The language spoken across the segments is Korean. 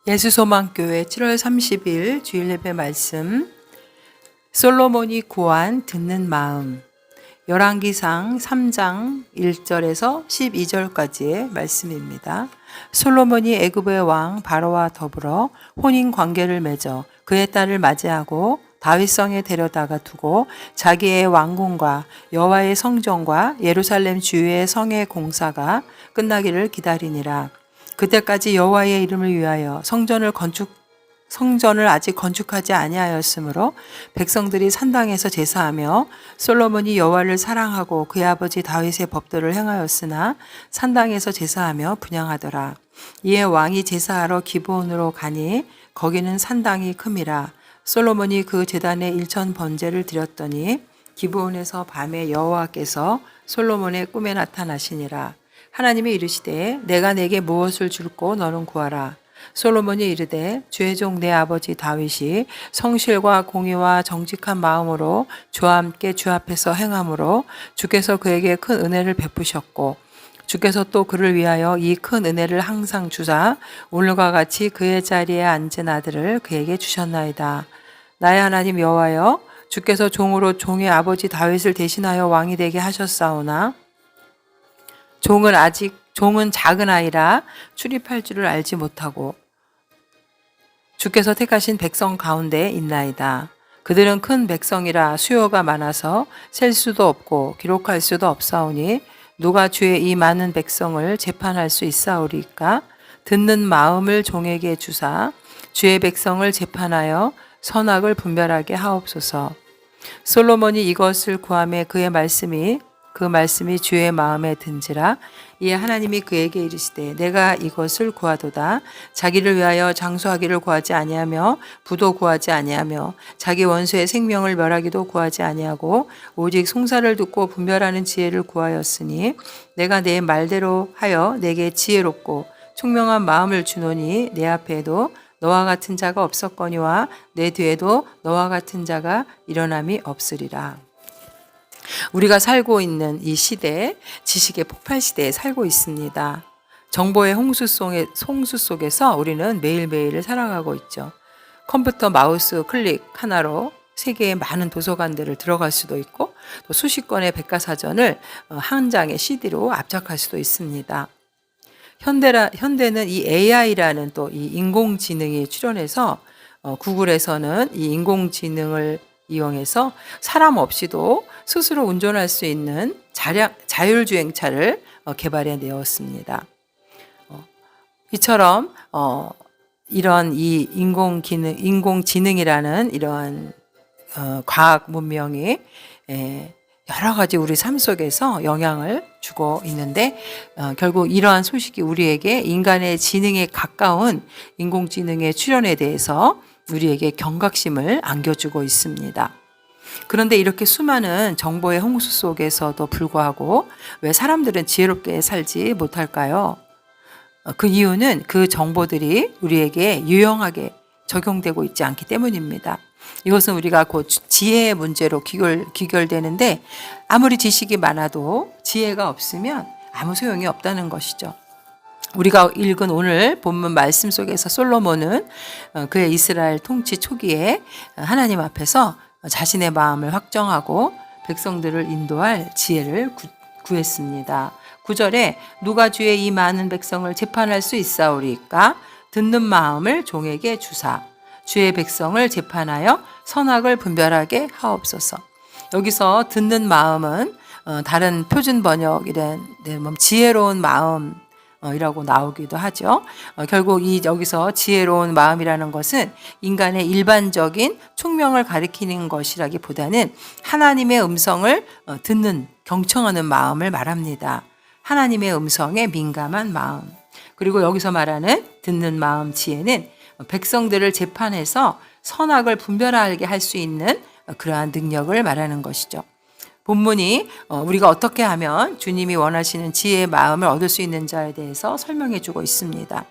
예수소망교회 7월 30일 주일 예배 말씀, 솔로몬이 구한 듣는 마음. 열왕기상 3장 1절에서 12절까지의 말씀입니다. 솔로몬이 애굽의 왕 바로와 더불어 혼인 관계를 맺어 그의 딸을 맞이하고 다윗성에 데려다가 두고 자기의 왕궁과 여호와의 성전과 예루살렘 주위의 성의 공사가 끝나기를 기다리니라. 그때까지 여호와의 이름을 위하여 성전을 아직 건축하지 아니하였으므로 백성들이 산당에서 제사하며 솔로몬이 여호와를 사랑하고 그의 아버지 다윗의 법도를 행하였으나 산당에서 제사하며 분향하더라. 이에 왕이 제사하러 기브온으로 가니 거기는 산당이 큼이라. 솔로몬이 그 제단에 1천 번제를 드렸더니 기브온에서 밤에 여호와께서 솔로몬의 꿈에 나타나시니라. 하나님이 이르시되 내가 내게 무엇을 줄고 너는 구하라. 솔로몬이 이르되 주의 종 내 아버지 다윗이 성실과 공의와 정직한 마음으로 주와 함께 주 앞에서 행함으로 주께서 그에게 큰 은혜를 베푸셨고 주께서 또 그를 위하여 이 큰 은혜를 항상 주사 오늘과 같이 그의 자리에 앉은 아들을 그에게 주셨나이다. 나의 하나님 여호와여, 주께서 종으로 종의 아버지 다윗을 대신하여 왕이 되게 하셨사오나 종은 작은 아이라 출입할 줄을 알지 못하고 주께서 택하신 백성 가운데 있나이다. 그들은 큰 백성이라 수요가 많아서 셀 수도 없고 기록할 수도 없사오니 누가 주의 이 많은 백성을 재판할 수 있사오리까? 듣는 마음을 종에게 주사 주의 백성을 재판하여 선악을 분별하게 하옵소서. 솔로몬이 이것을 구하매 그 말씀이 주의 마음에 든지라. 이에 하나님이 그에게 이르시되 내가 이것을 구하도다. 자기를 위하여 장수하기를 구하지 아니하며 부도 구하지 아니하며 자기 원수의 생명을 멸하기도 구하지 아니하고 오직 송사를 듣고 분별하는 지혜를 구하였으니 내가 내 말대로 하여 내게 지혜롭고 총명한 마음을 주노니 내 앞에도 너와 같은 자가 없었거니와 내 뒤에도 너와 같은 자가 일어남이 없으리라. 우리가 살고 있는 이 시대, 지식의 폭발 시대에 살고 있습니다. 정보의 홍수 속에서 우리는 매일매일을 살아가고 있죠. 컴퓨터 마우스 클릭 하나로 세계의 많은 도서관들을 들어갈 수도 있고 또 수십 권의 백과사전을 한 장의 CD로 압착할 수도 있습니다. 현대는 이 AI라는 또 이 인공지능이 출현해서 구글에서는 이 인공지능을 이용해서 사람 없이도 스스로 운전할 수 있는 자율주행차를 개발해 내었습니다. 이처럼 이런 이 인공지능이라는 이러한 과학 문명이 여러 가지 우리 삶 속에서 영향을 주고 있는데 결국 이러한 소식이 우리에게 인간의 지능에 가까운 인공지능의 출현에 대해서 우리에게 경각심을 안겨주고 있습니다. 그런데 이렇게 수많은 정보의 홍수 속에서도 불구하고 왜 사람들은 지혜롭게 살지 못할까요? 그 이유는 그 정보들이 우리에게 유용하게 적용되고 있지 않기 때문입니다. 이것은 우리가 곧 지혜의 문제로 귀결되는데 아무리 지식이 많아도 지혜가 없으면 아무 소용이 없다는 것이죠. 우리가 읽은 오늘 본문 말씀 속에서 솔로몬은 그의 이스라엘 통치 초기에 하나님 앞에서 자신의 마음을 확정하고 백성들을 인도할 지혜를 구했습니다. 9절에 누가 주의 이 많은 백성을 재판할 수 있사오리까? 듣는 마음을 종에게 주사 주의 백성을 재판하여 선악을 분별하게 하옵소서. 여기서 듣는 마음은 다른 표준 번역이란 지혜로운 마음 이라고 나오기도 하죠. 결국 여기서 지혜로운 마음이라는 것은 인간의 일반적인 총명을 가리키는 것이라기보다는 하나님의 음성을 듣는 경청하는 마음을 말합니다. 하나님의 음성에 민감한 마음. 그리고 여기서 말하는 듣는 마음 지혜는 백성들을 재판해서 선악을 분별하게 할 수 있는 그러한 능력을 말하는 것이죠. 본문이 우리가 어떻게 하면 주님이 원하시는 지혜의 마음을 얻을 수 있는지에 대해서 설명해 주고 있습니다.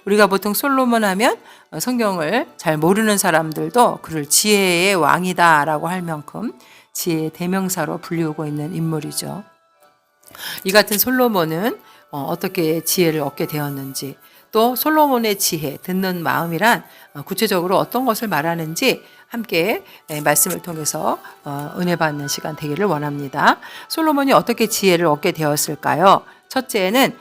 우리가 보통 솔로몬 하면 성경을 잘 모르는 사람들도 그를 지혜의 왕이다라고 할 만큼 지혜의 대명사로 불리우고 있는 인물이죠. 이 같은 솔로몬은 어떻게 지혜를 얻게 되었는지, 또 솔로몬의 지혜, 듣는 마음이란 구체적으로 어떤 것을 말하는지 함께 말씀을 통해서 은혜 받는 시간 되기를 원합니다. 솔로몬이 어떻게 지혜를 얻게 되었을까요? 첫째는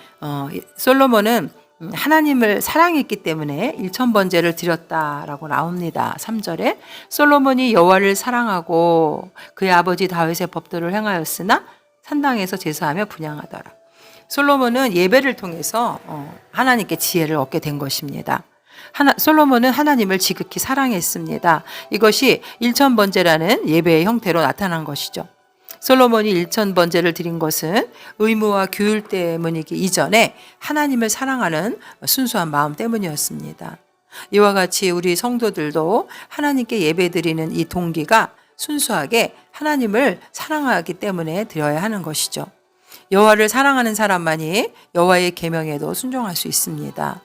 솔로몬은 하나님을 사랑했기 때문에 1000번제를 드렸다라고 나옵니다. 3절에 솔로몬이 여호와를 사랑하고 그의 아버지 다윗의 법도를 행하였으나 산당에서 제사하며 분향하더라. 솔로몬은 예배를 통해서 하나님께 지혜를 얻게 된 것입니다. 솔로몬은 하나님을 지극히 사랑했습니다. 이것이 1000번제라는 예배의 형태로 나타난 것이죠. 솔로몬이 1000번제를 드린 것은 의무와 규율 때문이기 이전에 하나님을 사랑하는 순수한 마음 때문이었습니다. 이와 같이 우리 성도들도 하나님께 예배드리는 이 동기가 순수하게 하나님을 사랑하기 때문에 드려야 하는 것이죠. 여호와를 사랑하는 사람만이 여호와의 계명에도 순종할 수 있습니다.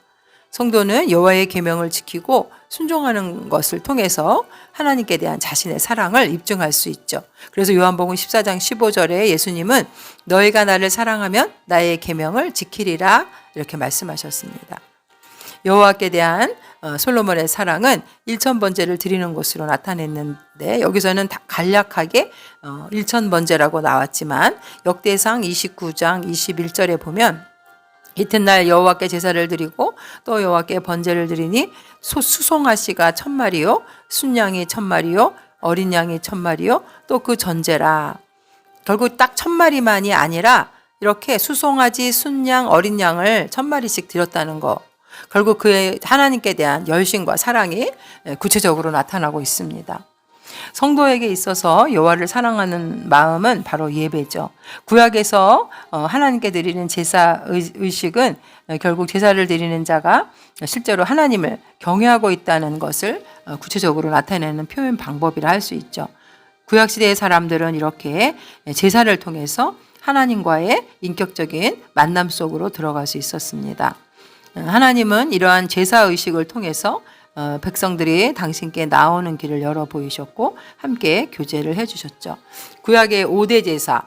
성도는 여호와의 계명을 지키고 순종하는 것을 통해서 하나님께 대한 자신의 사랑을 입증할 수 있죠. 그래서 요한복음 14장 15절에 예수님은 너희가 나를 사랑하면 나의 계명을 지키리라 이렇게 말씀하셨습니다. 여호와께 대한 솔로몬의 사랑은 1000번제를 드리는 것으로 나타냈는데 여기서는 간략하게 1000번제라고 나왔지만 역대상 29장 21절에 보면 이튿날 여호와께 제사를 드리고 또 여호와께 번제를 드리니 수송아씨가 1000마리요 순양이 1000마리요 어린 양이 1000마리요 또 그 전제라. 결국 딱 1000마리만이 아니라 이렇게 수송아지 순양 어린 양을 1000마리씩 드렸다는 거. 결국 그의 하나님께 대한 열심과 사랑이 구체적으로 나타나고 있습니다. 성도에게 있어서 여호와를 사랑하는 마음은 바로 예배죠. 구약에서 하나님께 드리는 제사 의식은 결국 제사를 드리는 자가 실제로 하나님을 경외하고 있다는 것을 구체적으로 나타내는 표현 방법이라 할 수 있죠. 구약시대의 사람들은 이렇게 제사를 통해서 하나님과의 인격적인 만남 속으로 들어갈 수 있었습니다. 하나님은 이러한 제사 의식을 통해서 백성들이 당신께 나오는 길을 열어 보이셨고 함께 교제를 해주셨죠. 구약의 5대 제사,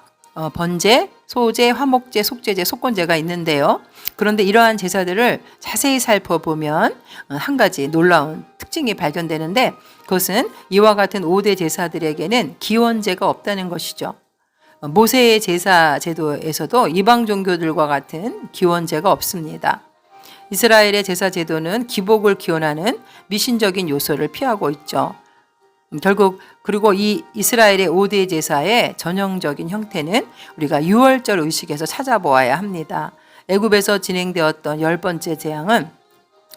번제, 소제, 화목제, 속죄제, 속건제가 있는데요. 그런데 이러한 제사들을 자세히 살펴보면 한 가지 놀라운 특징이 발견되는데 그것은 이와 같은 5대 제사들에게는 기원제가 없다는 것이죠. 모세의 제사 제도에서도 이방 종교들과 같은 기원제가 없습니다. 이스라엘의 제사 제도는 기복을 기원하는 미신적인 요소를 피하고 있죠. 결국 그리고 이 이스라엘의 5대 제사의 전형적인 형태는 우리가 유월절 의식에서 찾아보아야 합니다. 애굽에서 진행되었던 10번째 재앙은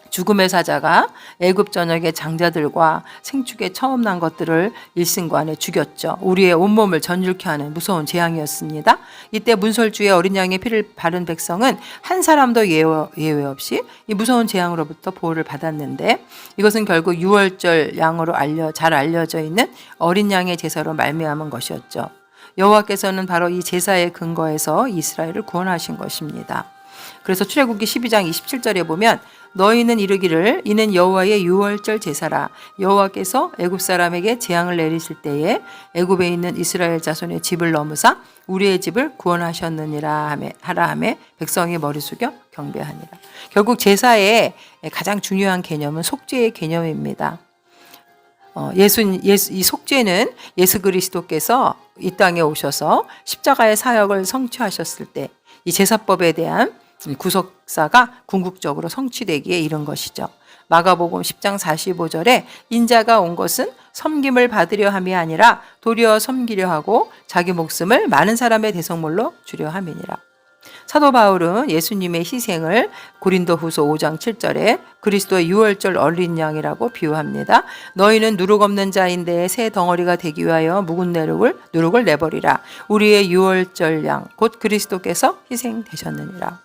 죽음의 사자가 애굽 전역의 장자들과 생축에 처음 난 것들을 일순간에 죽였죠. 우리의 온몸을 전율케 하는 무서운 재앙이었습니다. 이때 문설주의 어린 양의 피를 바른 백성은 한 사람도 예외 없이 이 무서운 재앙으로부터 보호를 받았는데 이것은 결국 유월절 양으로 잘 알려져 있는 어린 양의 제사로 말미암은 것이었죠. 여호와께서는 바로 이 제사의 근거에서 이스라엘을 구원하신 것입니다. 그래서 출애굽기 12장 27절에 보면 너희는 이르기를 이는 여호와의 유월절 제사라. 여호와께서 애굽 사람에게 재앙을 내리실 때에 애굽에 있는 이스라엘 자손의 집을 넘으사 우리의 집을 구원하셨느니라 하라 하매 백성이 머리 숙여 경배하니라. 결국 제사의 가장 중요한 개념은 속죄의 개념입니다. 이 속죄는 예수 그리스도께서 이 땅에 오셔서 십자가의 사역을 성취하셨을 때 이 제사법에 대한 구속사가 궁극적으로 성취되기에 이른 것이죠. 마가복음 10장 45절에 인자가 온 것은 섬김을 받으려 함이 아니라 도리어 섬기려 하고 자기 목숨을 많은 사람의 대속물로 주려 함이니라. 사도 바울은 예수님의 희생을 고린도후서 5장 7절에 그리스도의 유월절 어린 양이라고 비유합니다. 너희는 누룩 없는 자인데 새 덩어리가 되기 위하여 묵은 누룩을 내버리라. 우리의 유월절 양 곧 그리스도께서 희생되셨느니라.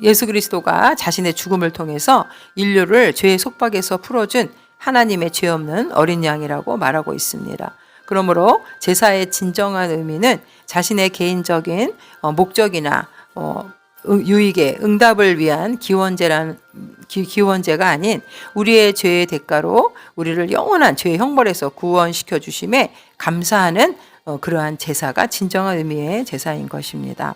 예수 그리스도가 자신의 죽음을 통해서 인류를 죄의 속박에서 풀어준 하나님의 죄 없는 어린 양이라고 말하고 있습니다. 그러므로 제사의 진정한 의미는 자신의 개인적인 목적이나 유익의 응답을 위한 기원제가 아닌 우리의 죄의 대가로 우리를 영원한 죄의 형벌에서 구원시켜 주심에 감사하는 그러한 제사가 진정한 의미의 제사인 것입니다.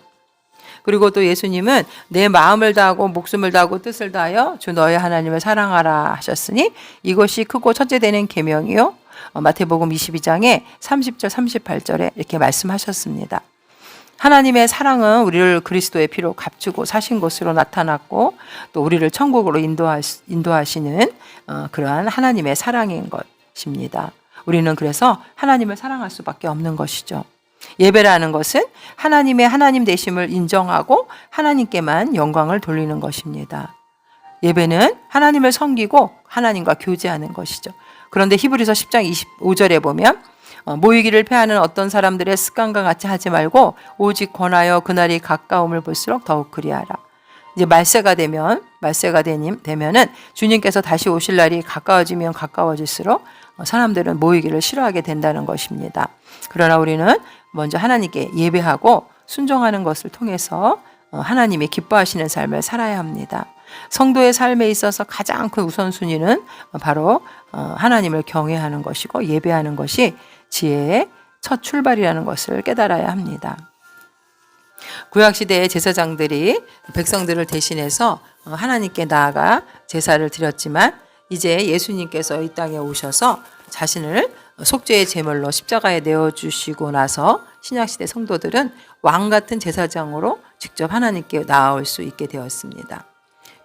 그리고 또 예수님은 내 마음을 다하고 목숨을 다하고 뜻을 다하여 주 너의 하나님을 사랑하라 하셨으니 이것이 크고 첫째 되는 계명이요. 마태복음 22장에 30절 38절에 이렇게 말씀하셨습니다. 하나님의 사랑은 우리를 그리스도의 피로 값주고 사신 것으로 나타났고 또 우리를 천국으로 인도하시는 그러한 하나님의 사랑인 것입니다. 우리는 그래서 하나님을 사랑할 수밖에 없는 것이죠. 예배라는 것은 하나님의 하나님 되심을 인정하고 하나님께만 영광을 돌리는 것입니다. 예배는 하나님을 섬기고 하나님과 교제하는 것이죠. 그런데 히브리서 10장 25절에 보면 모이기를 패하는 어떤 사람들의 습관과 같이 하지 말고 오직 권하여 그날이 가까움을 볼수록 더욱 그리하라. 이제 말세가 되면은 주님께서 다시 오실 날이 가까워지면 가까워질수록 사람들은 모이기를 싫어하게 된다는 것입니다. 그러나 우리는 먼저 하나님께 예배하고 순종하는 것을 통해서 하나님이 기뻐하시는 삶을 살아야 합니다. 성도의 삶에 있어서 가장 큰 우선순위는 바로 하나님을 경외하는 것이고 예배하는 것이 지혜의 첫 출발이라는 것을 깨달아야 합니다. 구약시대의 제사장들이 백성들을 대신해서 하나님께 나아가 제사를 드렸지만 이제 예수님께서 이 땅에 오셔서 자신을 속죄의 제물로 십자가에 내어주시고 나서 신약시대 성도들은 왕같은 제사장으로 직접 하나님께 나아올 수 있게 되었습니다.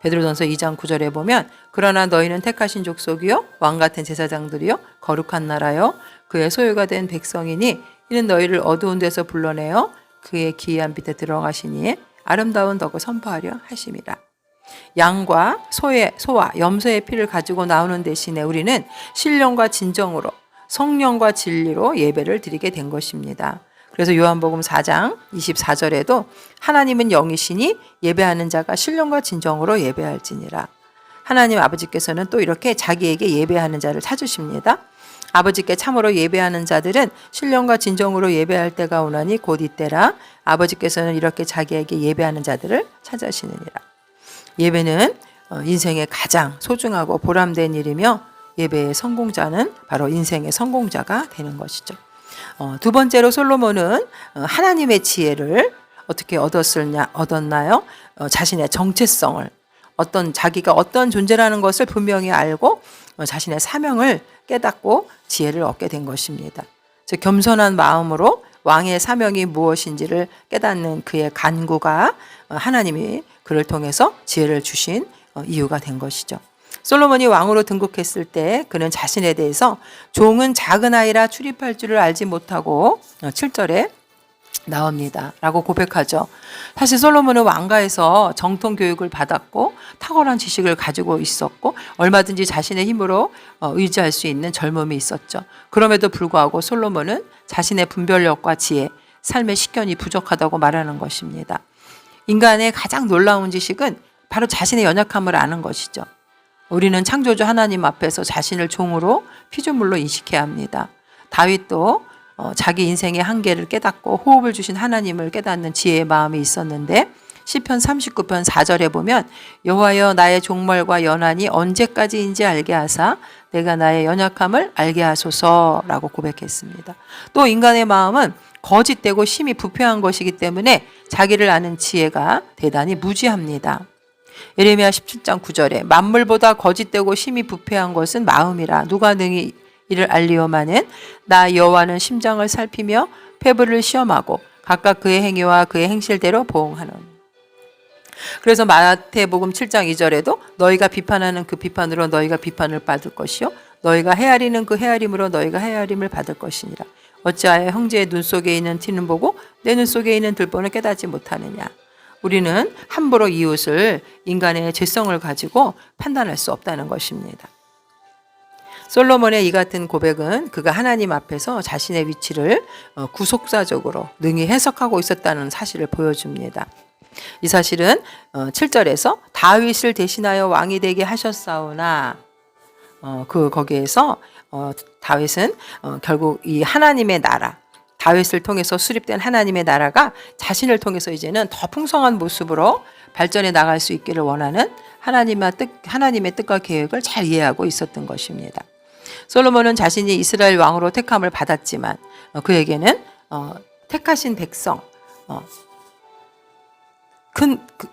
베드로전서 2장 9절에 보면 그러나 너희는 택하신 족속이요 왕같은 제사장들이요 거룩한 나라요 그의 소유가 된 백성이니 이는 너희를 어두운 데서 불러내어 그의 기이한 빛에 들어가시니 아름다운 덕을 선포하려 하심이라. 양과 소와 염소의 피를 가지고 나오는 대신에 우리는 신령과 진정으로 성령과 진리로 예배를 드리게 된 것입니다. 그래서 요한복음 4장 24절에도 하나님은 영이시니 예배하는 자가 신령과 진정으로 예배할지니라. 하나님 아버지께서는 또 이렇게 자기에게 예배하는 자를 찾으십니다. 아버지께 참으로 예배하는 자들은 신령과 진정으로 예배할 때가 오나니 곧 이때라. 아버지께서는 이렇게 자기에게 예배하는 자들을 찾으시느니라. 예배는 인생의 가장 소중하고 보람된 일이며 예배의 성공자는 바로 인생의 성공자가 되는 것이죠. 두 번째로 솔로몬은 하나님의 지혜를 어떻게 얻었나요? 자신의 정체성을 자기가 어떤 존재라는 것을 분명히 알고 자신의 사명을 깨닫고 지혜를 얻게 된 것입니다. 즉 겸손한 마음으로 왕의 사명이 무엇인지를 깨닫는 그의 간구가 하나님이 그를 통해서 지혜를 주신 이유가 된 것이죠. 솔로몬이 왕으로 등극했을 때 그는 자신에 대해서 종은 작은 아이라 출입할 줄을 알지 못하고 7절에 나옵니다. 라고 고백하죠. 사실 솔로몬은 왕가에서 정통 교육을 받았고 탁월한 지식을 가지고 있었고 얼마든지 자신의 힘으로 의지할 수 있는 젊음이 있었죠. 그럼에도 불구하고 솔로몬은 자신의 분별력과 지혜, 삶의 식견이 부족하다고 말하는 것입니다. 인간의 가장 놀라운 지식은 바로 자신의 연약함을 아는 것이죠. 우리는 창조주 하나님 앞에서 자신을 종으로 피조물로 인식해야 합니다. 다윗도 자기 인생의 한계를 깨닫고 호흡을 주신 하나님을 깨닫는 지혜의 마음이 있었는데 시편 39편 4절에 보면 여호와여 나의 종말과 연한이 언제까지인지 알게 하사 내가 나의 연약함을 알게 하소서라고 고백했습니다. 또 인간의 마음은 거짓되고 심히 부패한 것이기 때문에 자기를 아는 지혜가 대단히 무지합니다. 예레미야 17장 9절에 만물보다 거짓되고 심히 부패한 것은 마음이라 누가 능히 이를 알리오마는 나 여호와는 심장을 살피며 폐부를 시험하고 각각 그의 행위와 그의 행실대로 보응하노니. 그래서 마태복음 7장 2절에도 너희가 비판하는 그 비판으로 너희가 비판을 받을 것이요 너희가 헤아리는 그 헤아림으로 너희가 헤아림을 받을 것이니라. 어찌하여 형제의 눈 속에 있는 티는 보고 내 눈 속에 있는 들보는 깨닫지 못하느냐. 우리는 함부로 이웃을 인간의 죄성을 가지고 판단할 수 없다는 것입니다. 솔로몬의 이 같은 고백은 그가 하나님 앞에서 자신의 위치를 구속사적으로 능히 해석하고 있었다는 사실을 보여줍니다. 이 사실은 7절에서 다윗을 대신하여 왕이 되게 하셨사오나 거기에서 다윗은 결국 이 하나님의 나라 다윗을 통해서 수립된 하나님의 나라가 자신을 통해서 이제는 더 풍성한 모습으로 발전해 나갈 수 있기를 원하는 하나님의 뜻과 계획을 잘 이해하고 있었던 것입니다. 솔로몬은 자신이 이스라엘 왕으로 택함을 받았지만 그에게는 택하신 백성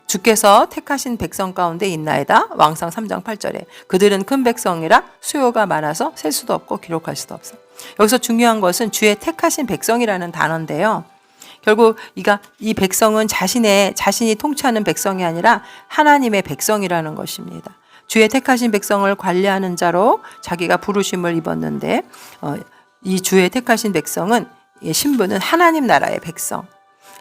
주께서 택하신 백성 가운데 있나이다. 왕상 3장 8절에 그들은 큰 백성이라 수요가 많아서 셀 수도 없고 기록할 수도 없어. 여기서 중요한 것은 주의 택하신 백성이라는 단어인데요. 결국 이 백성은 자신이 통치하는 백성이 아니라 하나님의 백성이라는 것입니다. 주의 택하신 백성을 관리하는 자로 자기가 부르심을 입었는데 이 주의 택하신 백성은 신분은 하나님 나라의 백성.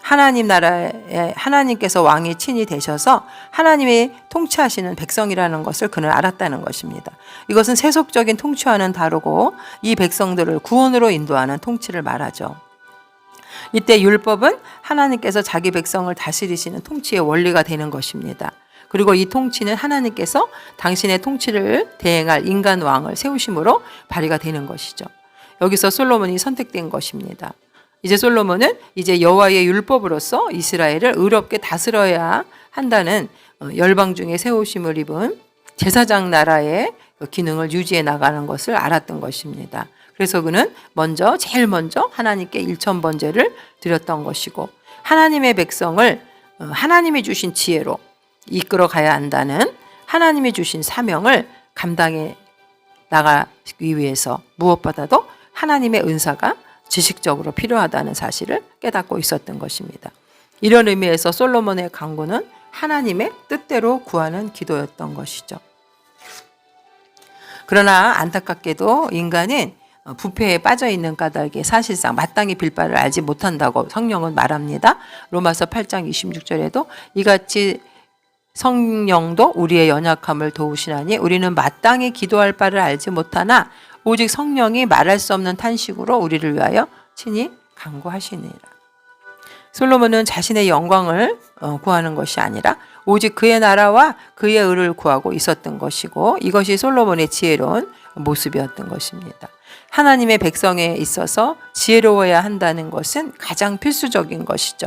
하나님 나라에 하나님께서 왕이 친히 되셔서 하나님이 통치하시는 백성이라는 것을 그는 알았다는 것입니다. 이것은 세속적인 통치와는 다르고 이 백성들을 구원으로 인도하는 통치를 말하죠. 이때 율법은 하나님께서 자기 백성을 다스리시는 통치의 원리가 되는 것입니다. 그리고 이 통치는 하나님께서 당신의 통치를 대행할 인간 왕을 세우심으로 발휘가 되는 것이죠. 여기서 솔로몬이 선택된 것입니다. 이제 솔로몬은 이제 여호와의 율법으로서 이스라엘을 의롭게 다스려야 한다는 열방 중에 세우심을 입은 제사장 나라의 기능을 유지해 나가는 것을 알았던 것입니다. 그래서 그는 제일 먼저 하나님께 일천번제를 드렸던 것이고 하나님의 백성을 하나님이 주신 지혜로 이끌어 가야 한다는 하나님이 주신 사명을 감당해 나가기 위해서 무엇보다도 하나님의 은사가 지식적으로 필요하다는 사실을 깨닫고 있었던 것입니다. 이런 의미에서 솔로몬의 간구는 하나님의 뜻대로 구하는 기도였던 것이죠. 그러나 안타깝게도 인간은 부패에 빠져 있는 까닭에 사실상 마땅히 빌 바를 알지 못한다고 성령은 말합니다. 로마서 8장 26절에도 이같이 성령도 우리의 연약함을 도우시나니 우리는 마땅히 기도할 바를 알지 못하나 오직 성령이 말할 수 없는 탄식으로 우리를 위하여 친히 간구하시니라. 솔로몬은 자신의 영광을 구하는 것이 아니라 오직 그의 나라와 그의 의를 구하고 있었던 것이고 이것이 솔로몬의 지혜로운 모습이었던 것입니다. 하나님의 백성에 있어서 지혜로워야 한다는 것은 가장 필수적인 것이죠.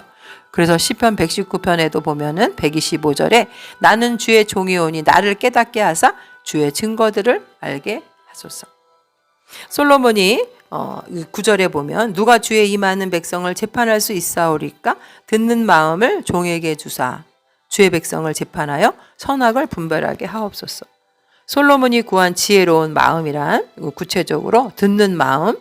그래서 시편 119편에도 보면은 125절에 나는 주의 종이오니 나를 깨닫게 하사 주의 증거들을 알게 하소서. 솔로몬이 9절에 보면 누가 주의 임하는 백성을 재판할 수 있사오리까 듣는 마음을 종에게 주사 주의 백성을 재판하여 선악을 분별하게 하옵소서. 솔로몬이 구한 지혜로운 마음이란 구체적으로 듣는 마음,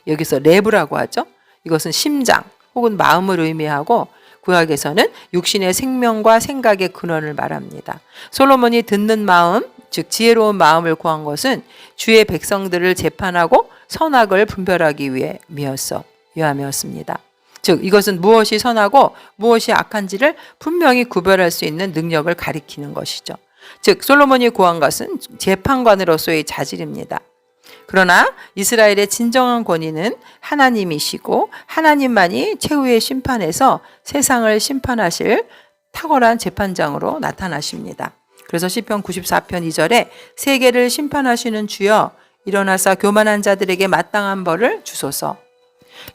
여기서 레브라고 하죠. 이것은 심장 혹은 마음을 의미하고 구약에서는 육신의 생명과 생각의 근원을 말합니다. 솔로몬이 듣는 마음, 즉 지혜로운 마음을 구한 것은 주의 백성들을 재판하고 선악을 분별하기 위함이었습니다. 즉 이것은 무엇이 선하고 무엇이 악한지를 분명히 구별할 수 있는 능력을 가리키는 것이죠. 즉 솔로몬이 구한 것은 재판관으로서의 자질입니다. 그러나 이스라엘의 진정한 권위는 하나님이시고 하나님만이 최후의 심판에서 세상을 심판하실 탁월한 재판장으로 나타나십니다. 그래서 시편 94편 2절에 세계를 심판하시는 주여 일어나사 교만한 자들에게 마땅한 벌을 주소서.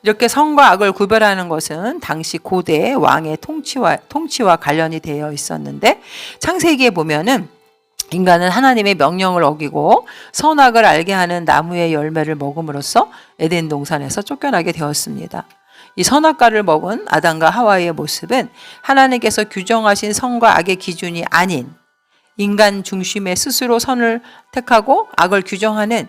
이렇게 선과 악을 구별하는 것은 당시 고대 왕의 통치와 관련이 되어 있었는데 창세기에 보면은 인간은 하나님의 명령을 어기고 선악을 알게 하는 나무의 열매를 먹음으로써 에덴 동산에서 쫓겨나게 되었습니다. 이 선악과를 먹은 아담과 하와의 모습은 하나님께서 규정하신 선과 악의 기준이 아닌 인간 중심의 스스로 선을 택하고 악을 규정하는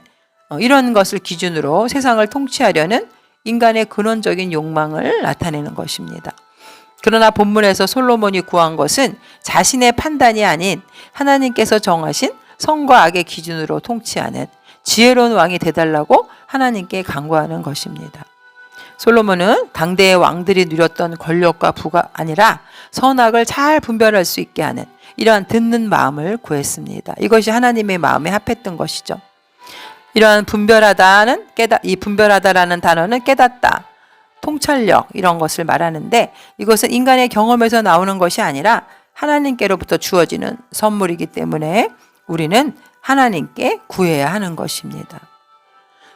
이런 것을 기준으로 세상을 통치하려는 인간의 근원적인 욕망을 나타내는 것입니다. 그러나 본문에서 솔로몬이 구한 것은 자신의 판단이 아닌 하나님께서 정하신 선과 악의 기준으로 통치하는 지혜로운 왕이 되달라고 하나님께 간구하는 것입니다. 솔로몬은 당대의 왕들이 누렸던 권력과 부가 아니라 선악을 잘 분별할 수 있게 하는 이러한 듣는 마음을 구했습니다. 이것이 하나님의 마음에 합했던 것이죠. 이러한 이 분별하다라는 단어는 깨닫다, 통찰력 이런 것을 말하는데 이것은 인간의 경험에서 나오는 것이 아니라 하나님께로부터 주어지는 선물이기 때문에 우리는 하나님께 구해야 하는 것입니다.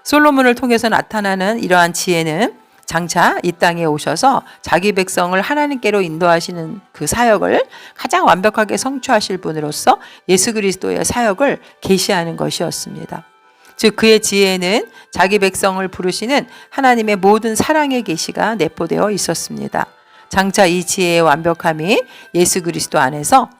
솔로몬을 통해서 나타나는 이러한 지혜는 장차 이 땅에 오셔서 자기 백성을 하나님께로 인도하시는 그 사역을 가장 완벽하게 성취하실 분으로서 예수 그리스도의 사역을 계시하는 것이었습니다. 즉 그의 지혜는 자기 백성을 부르시는 하나님의 모든 사랑의 계시가 내포되어 있었습니다. 장차 이 지혜의 완벽함이 예수 그리스도 안에서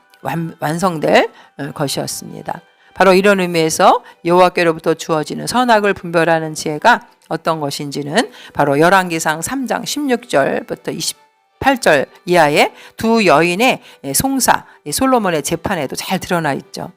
완성될 것이었습니다. 바로 이런 의미에서 여호와께로부터 주어지는 선악을 분별하는 지혜가 어떤 것인지는 바로 열왕기상 3장 16절부터 28절 이하의 두 여인의 송사, 솔로몬의 재판에도 잘 드러나 있죠.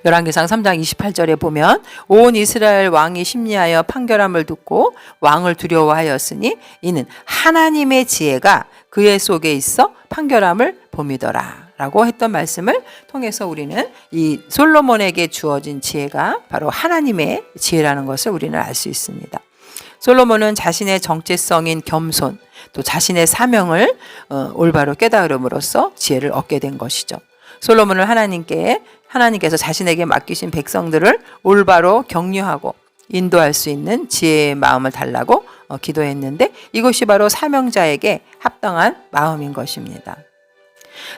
열왕기상 3장 28절에 보면 온 이스라엘 왕이 심리하여 판결함을 듣고 왕을 두려워하였으니 이는 하나님의 지혜가 그의 속에 있어 판결함을 봄이더라 라고 했던 말씀을 통해서 우리는 이 솔로몬에게 주어진 지혜가 바로 하나님의 지혜라는 것을 우리는 알 수 있습니다. 솔로몬은 자신의 정체성인 겸손, 또 자신의 사명을 올바로 깨달음으로써 지혜를 얻게 된 것이죠. 솔로몬은 하나님께서 자신에게 맡기신 백성들을 올바로 격려하고 인도할 수 있는 지혜의 마음을 달라고 기도했는데 이것이 바로 사명자에게 합당한 마음인 것입니다.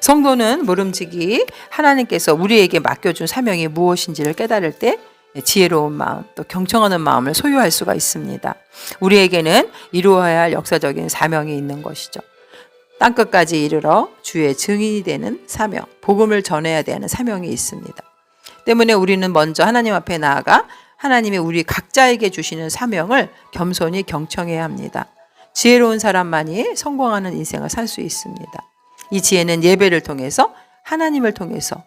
성도는 모름지기 하나님께서 우리에게 맡겨준 사명이 무엇인지를 깨달을 때 지혜로운 마음, 또 경청하는 마음을 소유할 수가 있습니다. 우리에게는 이루어야 할 역사적인 사명이 있는 것이죠. 땅끝까지 이르러 주의 증인이 되는 사명, 복음을 전해야 되는 사명이 있습니다. 때문에 우리는 먼저 하나님 앞에 나아가 하나님이 우리 각자에게 주시는 사명을 겸손히 경청해야 합니다. 지혜로운 사람만이 성공하는 인생을 살 수 있습니다. 이 지혜는 예배를 통해서 하나님을 통해서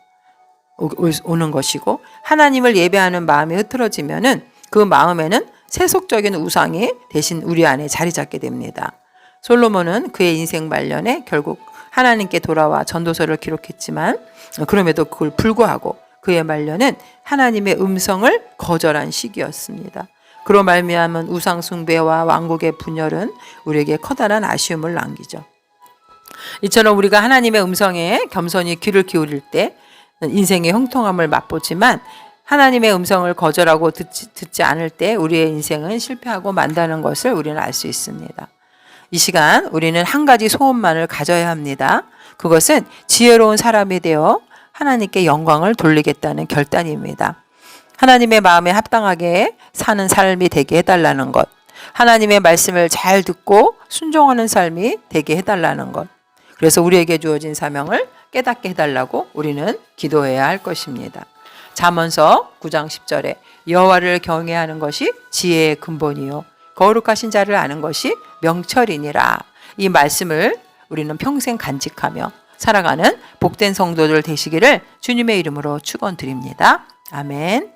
오는 것이고 하나님을 예배하는 마음이 흐트러지면은 그 마음에는 세속적인 우상이 대신 우리 안에 자리 잡게 됩니다. 솔로몬은 그의 인생 말년에 결국 하나님께 돌아와 전도서를 기록했지만 그럼에도 그걸 불구하고 그의 말년은 하나님의 음성을 거절한 시기였습니다. 그로 말미암은 우상 숭배와 왕국의 분열은 우리에게 커다란 아쉬움을 남기죠. 이처럼 우리가 하나님의 음성에 겸손히 귀를 기울일 때 인생의 형통함을 맛보지만 하나님의 음성을 거절하고 듣지 않을 때 우리의 인생은 실패하고 만다는 것을 우리는 알 수 있습니다. 이 시간 우리는 한 가지 소원만을 가져야 합니다. 그것은 지혜로운 사람이 되어 하나님께 영광을 돌리겠다는 결단입니다. 하나님의 마음에 합당하게 사는 삶이 되게 해달라는 것, 하나님의 말씀을 잘 듣고 순종하는 삶이 되게 해달라는 것, 그래서 우리에게 주어진 사명을 깨닫게 해달라고 우리는 기도해야 할 것입니다. 잠언서 9장 10절에 여호와를 경외하는 것이 지혜의 근본이요 거룩하신 자를 아는 것이 명철이니라. 이 말씀을 우리는 평생 간직하며 살아가는 복된 성도들 되시기를 주님의 이름으로 축원드립니다. 아멘.